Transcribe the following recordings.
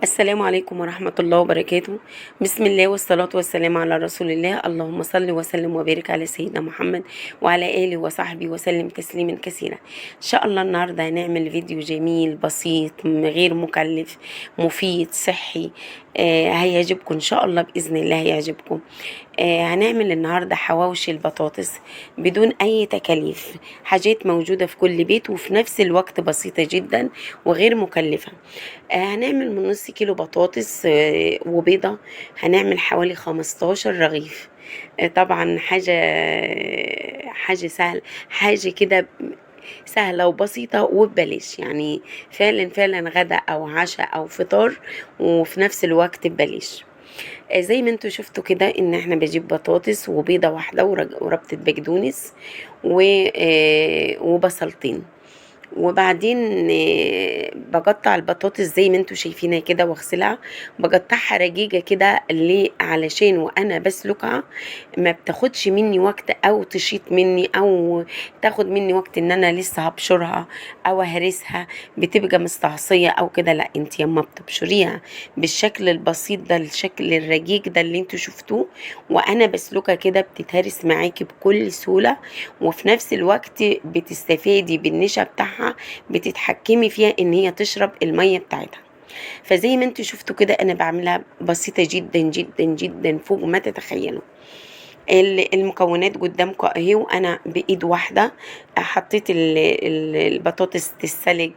السلام عليكم ورحمة الله وبركاته. بسم الله والصلاة والسلام على رسول الله. اللهم صل وسلم وبارك على سيدنا محمد وعلى آله وصحبه وسلم تسليما كثيرا. إن شاء الله النهاردة هنعمل فيديو جميل بسيط غير مكلف مفيد صحي. هيعجبكم إن شاء الله، بإذن الله هيعجبكم. هنعمل النهاردة حواوشي البطاطس بدون أي تكاليف، حاجات موجودة في كل بيت وفي نفس الوقت بسيطة جدا وغير مكلفة. هنعمل من نص كيلو بطاطس وبيضة. هنعمل حوالي 15 رغيف. طبعا حاجة سهل، حاجة كده سهلة وبسيطة وببلاش، يعني فعلا فعلا غدا أو عشاء أو فطار وفي نفس الوقت ببلاش. زي ما انتوا شفتوا كده ان احنا بجيب بطاطس وبيضة واحدة وربطة بقدونس وبصلتين. وبعدين بقطع البطاطس زي ما انتوا شايفينها كده واغسلها، بقطعها رقيقة كده ليه؟ علشان وانا بسلقها ما بتاخدش مني وقت او تشيط مني او تاخد مني وقت ان انا لسه هبشرها او اهرسها بتبقى مستعصية او كده. لا، انت يما بتبشريها بالشكل البسيط ده، الشكل الرقيق ده اللي انتوا شفتوه وانا بسلقها كده، بتتهرس معاكي بكل سهولة، وفي نفس الوقت بتستفادي بالنشا بتاعها، بتتحكمي فيها ان هي تشرب المية بتاعتها. فزي ما انتوا شفتوا كده انا بعملها بسيطة جدا جدا جدا فوق ما تتخيلوا. المكونات قدامكم اهي، وانا بايد واحده حطيت البطاطس تتسلق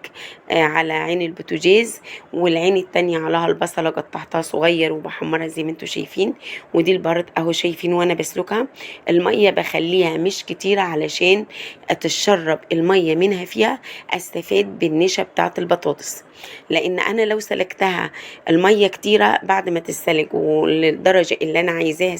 على عين البوتاجاز، والعين التانية عليها البصله قطعتها صغير وبحمرها زي ما انتوا شايفين. ودي البهارات اهو شايفين وانا بسلقها. الميه بخليها مش كتيره علشان اتشرب الميه منها فيها، استفاد بالنشا بتاعت البطاطس. لان انا لو سلقتها الميه كتيره بعد ما تتسلق وللدرجه اللي انا عايزاها،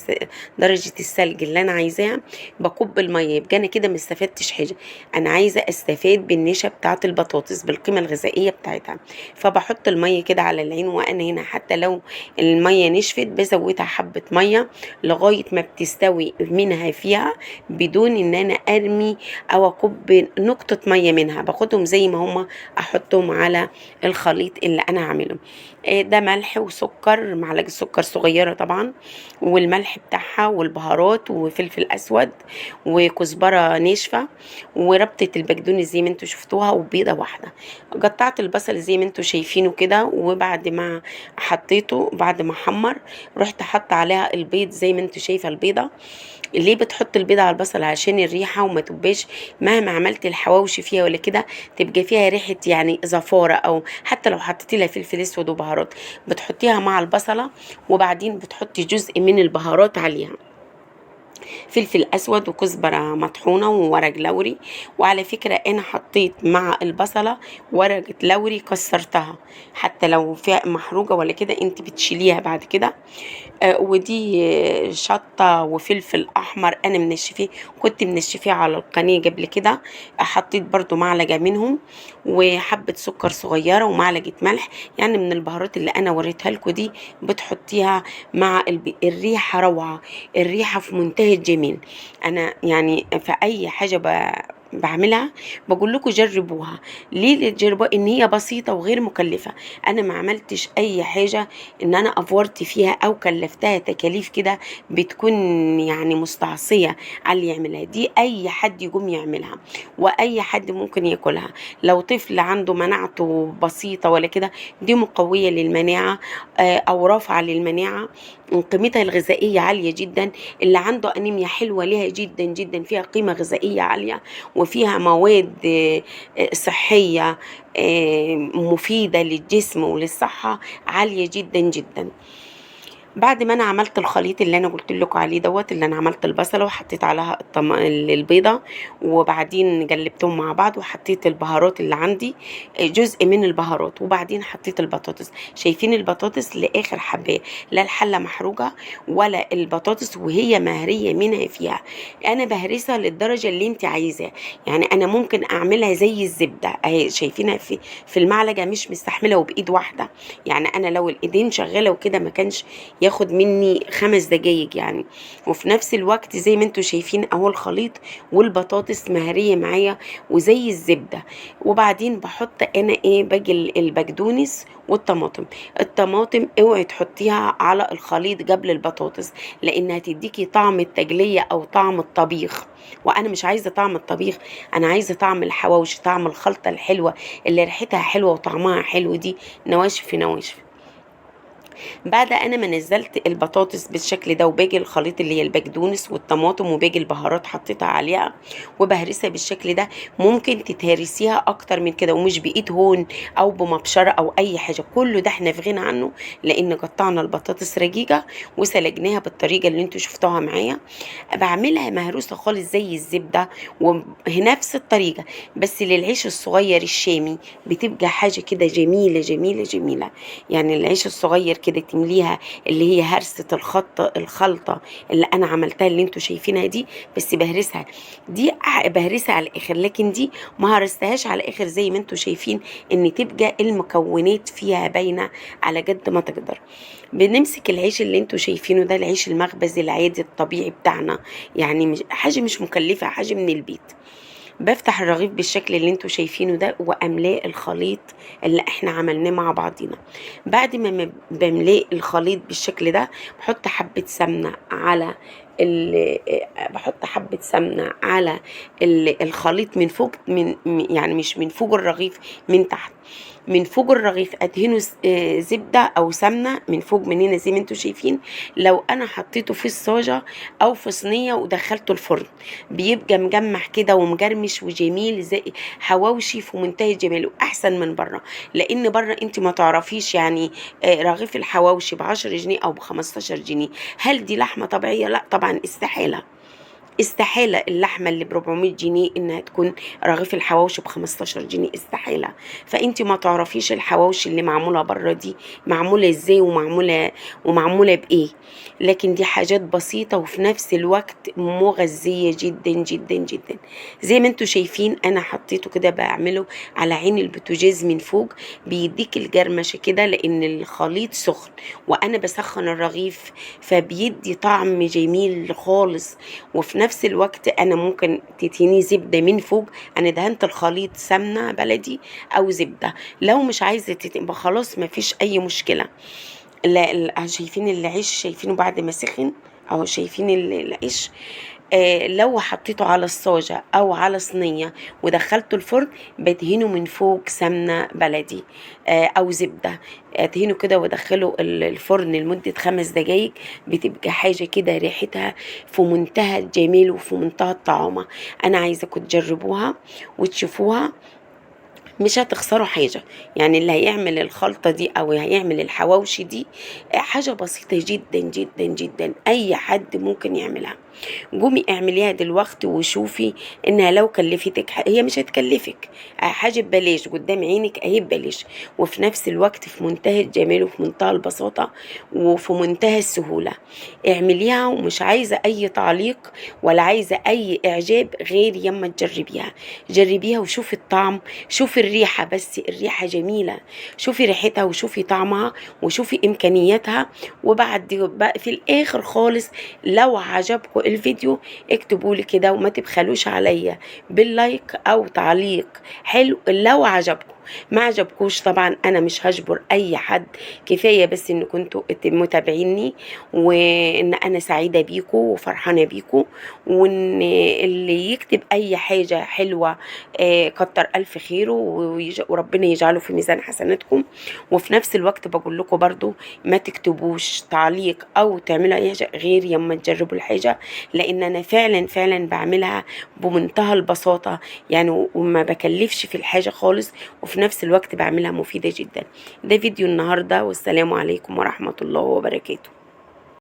درجة الثلج اللي انا عايزاها، بكب المية، يبقى انا كده ما استفدتش حاجة. انا عايزة استفاد بالنشا بتاعة البطاطس بالقيمة الغذائية بتاعتها. فبحط المية كده على العين وانا هنا، حتى لو المية نشفت بزودها حبة مية لغاية ما بتستوي منها فيها، بدون ان انا ارمي او اكب نقطة مية منها، باخدهم زي ما هما احطهم على الخليط اللي انا هعمله. ده ملح وسكر، معلقة سكر صغيرة طبعا، والملح بتاعها والبهارات وفلفل اسود وكزبره ناشفه وربطه البقدونس زي ما انتوا شفتوها وبيضه واحده. قطعت البصل زي ما انتوا شايفينه كده، وبعد ما حطيته بعد ما حمر رحت حط عليها البيض زي ما انتوا شايفه البيضه. ليه بتحط البيضة على البصل؟ عشان الريحة، وما تبقاش مهما عملت الحواوشي فيها ولا كده تبقى فيها ريحة يعني زفارة، او حتى لو حطيتي لها فلفل اسود وبهارات بتحطيها مع البصلة، وبعدين بتحطي جزء من البهارات عليها، فلفل اسود وكزبره مطحونه وورق لوري. وعلى فكره انا حطيت مع البصله ورقه لوري كسرتها، حتى لو فيها محروقه ولا كده انت بتشيليها بعد كده. ودي شطه وفلفل احمر انا منشفيه، كنت منشفيه على القناه قبل كده. حطيت برضو معلقه منهم، وحبه سكر صغيره ومعلقه ملح، يعني من البهارات اللي انا وريتها لكم دي بتحطيها مع الريحه روعه، الريحه في منتهى الجميل. انا يعني في اي حاجه بعملها بقول لكم جربوها. ليه تجربوها؟ ان هي بسيطه وغير مكلفه. انا ما عملتش اي حاجه ان انا افورت فيها او كلفتها تكاليف كده بتكون يعني مستعصيه على اللي يعملها. دي اي حد يقوم يعملها واي حد ممكن ياكلها. لو طفل عنده مناعته بسيطه ولا كده، دي مقويه للمناعه او رافعه للمناعه، قيمتها الغذائيه عاليه جدا. اللي عنده انيميا حلوه ليها جدا جدا، فيها قيمه غذائيه عاليه وفيها مواد صحيه مفيده للجسم وللصحه عاليه جدا جدا. بعد ما انا عملت الخليط اللي انا قلت لكم عليه دوت، اللي انا عملت البصله وحطيت عليها البيضه، وبعدين قلبتهم مع بعض وحطيت البهارات اللي عندي، جزء من البهارات، وبعدين حطيت البطاطس. شايفين البطاطس لاخر حبايه، لا الحله محروقه ولا البطاطس وهي مهريه منها فيها. انا بهرسها للدرجه اللي انت عايزاها، يعني انا ممكن اعملها زي الزبده اهي شايفينها في المعلقه، مش مستحمله وبايد واحده. يعني انا لو الايدين شغاله وكده ما كانش ياخد مني 5 دقايق يعني. وفي نفس الوقت زي ما انتوا شايفين اهو الخليط والبطاطس مهرية معايا وزي الزبدة. وبعدين بحط انا ايه باجي البقدونس والطماطم. الطماطم اوعي تحطيها على الخليط قبل البطاطس، لانها تديكي طعم التجلية او طعم الطبيخ، وانا مش عايزه طعم الطبيخ، انا عايزه طعم الحواوشي، طعم الخلطه الحلوه اللي ريحتها حلوه وطعمها حلو دي، نواشف في نواشف. بعد انا ما نزلت البطاطس بالشكل ده وباجي الخليط اللي هي البقدونس والطماطم وباجي البهارات حطيتها عليها وبهرسها بالشكل ده. ممكن تتهرسيها اكتر من كده ومش بايد هون او بمبشره او اي حاجه، كله ده احنا في غنى عنه، لان قطعنا البطاطس رقيقه وسلقناها بالطريقه اللي انتوا شفتوها معايا. بعملها مهروسه خالص زي الزبده ونفس الطريقه، بس للعيش الصغير الشامي بتبقى حاجه كده جميله جميله جميله. يعني العيش الصغير كده تمليها اللي هي هرسة الخلطة اللي انا عملتها اللي انتوا شايفينها دي، بس بهرسها دي بهرسها على الاخر، لكن دي ما هرستهاش على الاخر زي ما انتوا شايفين، ان تبقى المكونات فيها باينة على قد ما تقدر. بنمسك العيش اللي انتوا شايفينه ده، العيش المخبز العادي الطبيعي بتاعنا، يعني مش حاجة مش مكلفة، حاجة من البيت. بفتح الرغيف بالشكل اللي انتوا شايفينه ده واملاه الخليط اللي احنا عملناه مع بعضينا. بعد ما بملاه الخليط بالشكل ده بحط حبة سمنة على بحط حبة سمنة على الخليط من فوق، يعني مش من فوق الرغيف، من تحت. من فوق الرغيف ادهنه زبدة او سمنة من فوق من هنا زي ما انتوا شايفين. لو انا حطيته في الصاجة او في صينية ودخلته الفرن بيبقى مجمع كده ومجرمش وجميل زي حواوشي في منتهى الجمال، واحسن من بره. لان بره انت ما تعرفيش يعني رغيف الحواوشي ب10 جنيه او ب15 جنيه، هل دي لحمة طبيعية؟ لا طبعا، استحالة. استحالة اللحمة اللي ب400 جنيه انها تكون رغيف الحواوشي ب15 جنيه، استحالة. فانت ما تعرفيش الحواوشي اللي معمولة بره دي معمولة ازاي ومعمولة بايه. لكن دي حاجات بسيطة وفي نفس الوقت مغذية جدا جدا جدا. زي ما انتوا شايفين انا حطيته كده بعمله على عين البوتاجاز من فوق، بيديك الجرمشة كده لان الخليط سخن وانا بسخن الرغيف، فبيدي طعم جميل خالص. وفي نفس الوقت انا ممكن تدهني زبده من فوق، انا دهنت الخليط سمنه بلدي او زبده. لو مش عايزه تبقى خلاص ما فيش اي مشكله. لا شايفين العيش، شايفينه بعد ما سخن اهو، شايفين العيش. لو حطيته على الصاجة او على صينية ودخلته الفرن بدهنه من فوق سمنة بلدي او زبدة. ادهنه كده وادخله الفرن لمدة 5 دقايق، بتبقى حاجة كده ريحتها في منتهى الجمال وفي منتهى الطعامة. انا عايزاكم تجربوها وتشوفوها، مش هتخسروا حاجة. يعني اللي هيعمل الخلطة دي او هيعمل الحواوشي دي حاجة بسيطة جدا جدا جدا، اي حد ممكن يعملها. قومي اعمليها دلوقتي وشوفي انها لو كلفتك، هي مش هتكلفك حاجة، ببلاش قدام عينك اهي ببلاش، وفي نفس الوقت في منتهى الجمال وفي منتهى البساطة وفي منتهى السهولة. اعمليها ومش عايزة اي تعليق ولا عايزة اي اعجاب غير يما تجربيها. جربيها وشوفي الطعم، شوفي الريحة، بس الريحة جميلة، شوفي ريحتها وشوفي طعمها وشوفي امكانياتها. وبعد بقى في الاخر خالص لو عجبكم الفيديو اكتبوا لي كده وما تبخلوش عليا باللايك او تعليق حلو لو عجبكم. ما عجبكوش طبعا انا مش هجبر اي حد، كفايه بس ان كنتوا متابعيني وان انا سعيده بيكم وفرحانه بيكم، وان اللي يكتب اي حاجه حلوه كتر الف خيره وربنا يجعله في ميزان حسناتكم. وفي نفس الوقت بقول لكم برضو ما تكتبوش تعليق او تعملوا اي حاجه غير يما تجربوا الحاجه، لان انا فعلا فعلا بعملها بمنتهى البساطه يعني، وما بكلفش في الحاجه خالص، وفي نفس الوقت بعملها مفيده جدا. ده فيديو النهارده، والسلام عليكم ورحمه الله وبركاته.